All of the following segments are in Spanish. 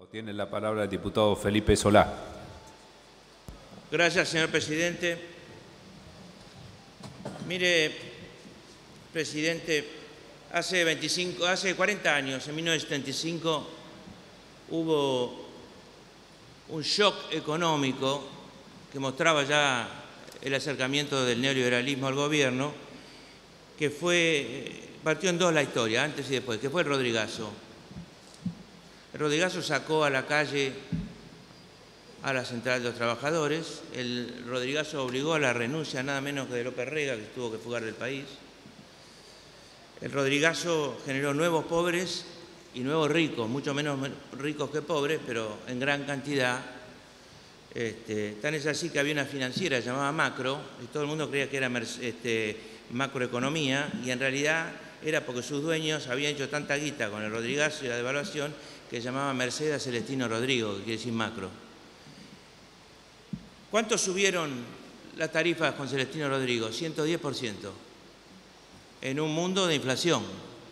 Tiene la palabra el diputado Felipe Solá. Gracias, señor presidente. Mire, presidente, hace 40 años, en 1975, hubo un shock económico que mostraba ya el acercamiento del neoliberalismo al gobierno, que partió en dos la historia, antes y después, que fue el Rodrigazo. El Rodrigazo sacó a la calle a la Central de los Trabajadores. El Rodrigazo obligó a la renuncia nada menos que de López Rega, que tuvo que fugar del país. El Rodrigazo generó nuevos pobres y nuevos ricos, mucho menos ricos que pobres, pero en gran cantidad. Tan es así que había una financiera llamada Macro, y todo el mundo creía que era macroeconomía, y en realidad era porque sus dueños habían hecho tanta guita con el Rodrigazo y la devaluación que llamaba Mercedes Celestino Rodrigo, que quiere decir macro. ¿Cuánto subieron las tarifas con Celestino Rodrigo? 110%. En un mundo de inflación,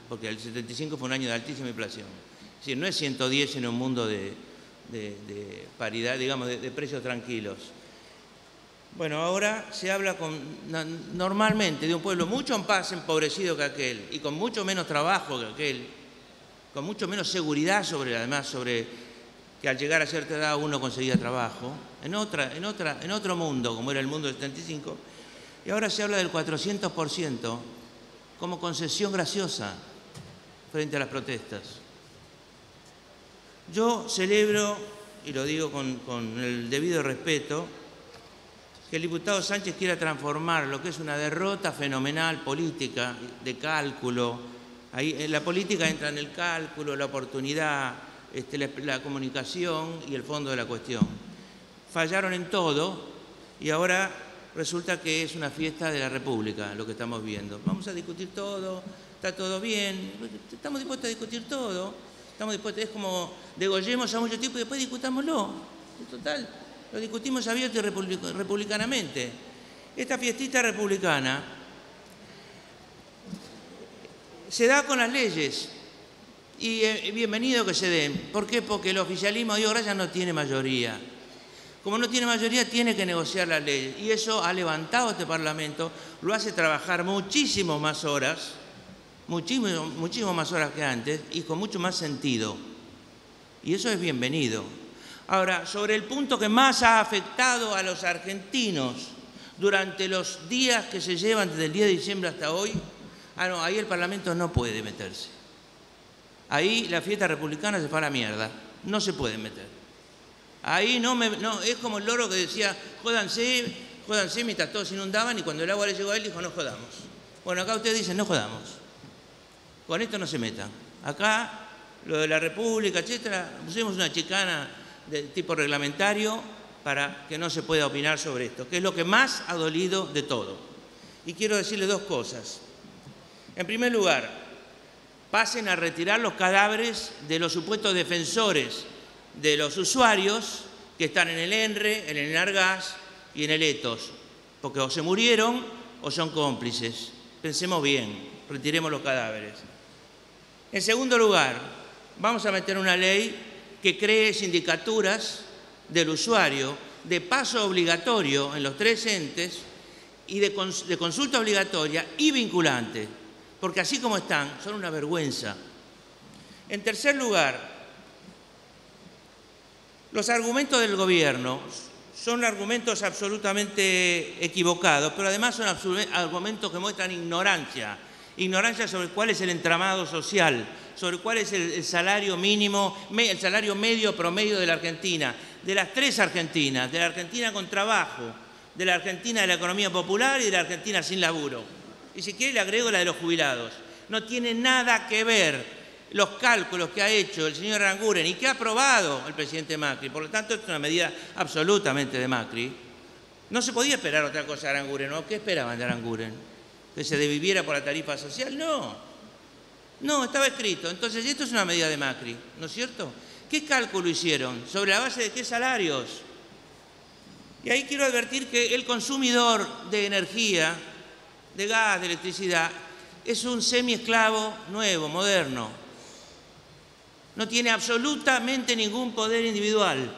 porque el 75 fue un año de altísima inflación. Es decir, no es 110 en un mundo de paridad, digamos, de precios tranquilos. Bueno, ahora se habla normalmente de un pueblo mucho más empobrecido que aquel y con mucho menos trabajo que aquel, con mucho menos seguridad sobre que al llegar a cierta edad uno conseguía trabajo, en otro mundo, como era el mundo del 75, y ahora se habla del 400% como concesión graciosa frente a las protestas. Yo celebro, y lo digo con el debido respeto, que el diputado Sánchez quiera transformar lo que es una derrota fenomenal política, de cálculo. Ahí en la política entra en el cálculo, la oportunidad, la comunicación y el fondo de la cuestión. Fallaron en todo y ahora resulta que es una fiesta de la República lo que estamos viendo. Vamos a discutir todo, está todo bien, estamos dispuestos a discutir todo, es como degollemos a mucho tiempo y después discutámoslo. Total, lo discutimos abierto y republicanamente. Esta fiestita republicana se da con las leyes y bienvenido que se den. ¿Por qué? Porque el oficialismo, Dios gracias, no tiene mayoría. Como no tiene mayoría, tiene que negociar las leyes y eso ha levantado este Parlamento, lo hace trabajar muchísimo más horas que antes y con mucho más sentido. Y eso es bienvenido. Ahora, sobre el punto que más ha afectado a los argentinos durante los días que se llevan desde el 10 de diciembre hasta hoy, no, ahí el Parlamento no puede meterse. Ahí la fiesta republicana se fue a la mierda. No se puede meter. Ahí no, es como el loro que decía, jódanse, mientras todos se inundaban y cuando el agua le llegó a él dijo, no jodamos. Bueno, acá ustedes dicen, no jodamos. Con esto no se metan. Acá, lo de la República, etcétera, pusimos una chicana de tipo reglamentario para que no se pueda opinar sobre esto, que es lo que más ha dolido de todo. Y quiero decirles dos cosas. En primer lugar, pasen a retirar los cadáveres de los supuestos defensores de los usuarios que están en el ENRE, en el Enargas y en el ETOS, porque o se murieron o son cómplices. Pensemos bien, retiremos los cadáveres. En segundo lugar, vamos a meter una ley que cree sindicaturas del usuario de paso obligatorio en los tres entes y de consulta obligatoria y vinculante. Porque así como están, son una vergüenza. En tercer lugar, los argumentos del gobierno son argumentos absolutamente equivocados, pero además son argumentos que muestran ignorancia sobre cuál es el entramado social, sobre cuál es el salario mínimo, el salario medio promedio de la Argentina, de las tres Argentinas, de la Argentina con trabajo, de la Argentina de la economía popular y de la Argentina sin laburo. Y si quiere le agrego la de los jubilados. No tiene nada que ver los cálculos que ha hecho el señor Aranguren y que ha aprobado el presidente Macri. Por lo tanto, esto es una medida absolutamente de Macri. No se podía esperar otra cosa de Aranguren, ¿no? ¿Qué esperaban de Aranguren? ¿Que se desviviera por la tarifa social? No, estaba escrito. Entonces, esto es una medida de Macri, ¿no es cierto? ¿Qué cálculo hicieron? ¿Sobre la base de qué salarios? Y ahí quiero advertir que el consumidor de energía, de gas, de electricidad, es un semiesclavo nuevo, moderno. No tiene absolutamente ningún poder individual.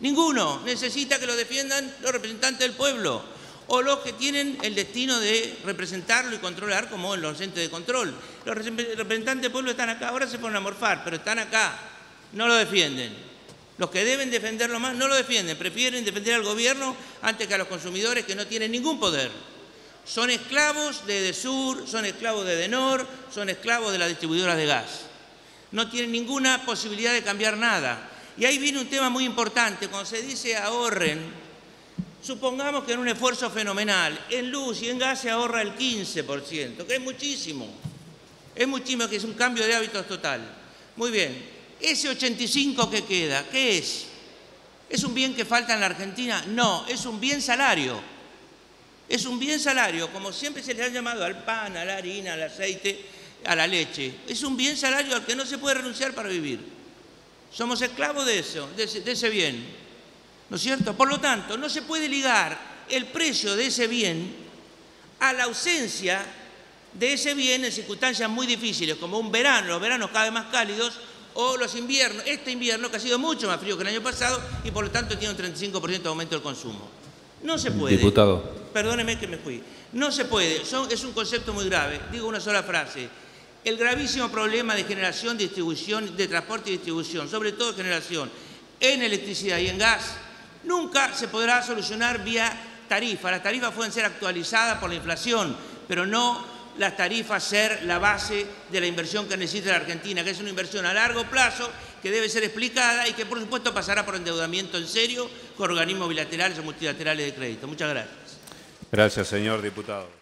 Ninguno. Necesita que lo defiendan los representantes del pueblo o los que tienen el destino de representarlo y controlar, como en los entes de control. Los representantes del pueblo están acá, ahora se ponen a morfar, pero están acá, no lo defienden. Los que deben defenderlo más no lo defienden, prefieren defender al gobierno antes que a los consumidores que no tienen ningún poder. Son esclavos de Edesur, son esclavos de Edenor, son esclavos de las distribuidoras de gas. No tienen ninguna posibilidad de cambiar nada. Y ahí viene un tema muy importante. Cuando se dice ahorren, supongamos que en un esfuerzo fenomenal, en luz y en gas se ahorra el 15%, que es muchísimo. Es muchísimo, que es un cambio de hábitos total. Muy bien. Ese 85% que queda, ¿qué es? ¿Es un bien que falta en la Argentina? No, es un bien salario. Es un bien salario, como siempre se le ha llamado al pan, a la harina, al aceite, a la leche. Es un bien salario al que no se puede renunciar para vivir. Somos esclavos de eso, de ese bien. ¿No es cierto? Por lo tanto, no se puede ligar el precio de ese bien a la ausencia de ese bien en circunstancias muy difíciles, como un verano, los veranos cada vez más cálidos, o los inviernos, este invierno que ha sido mucho más frío que el año pasado y por lo tanto tiene un 35% de aumento del consumo. No se puede. Diputado. Perdóneme que me fui. No se puede. Es un concepto muy grave. Digo una sola frase. El gravísimo problema de generación, distribución, de transporte y distribución, sobre todo generación en electricidad y en gas, nunca se podrá solucionar vía tarifa. Las tarifas pueden ser actualizadas por la inflación, pero no las tarifas ser la base de la inversión que necesita la Argentina, que es una inversión a largo plazo, que debe ser explicada y que por supuesto pasará por endeudamiento en serio con organismos bilaterales o multilaterales de crédito. Muchas gracias. Gracias, señor diputado.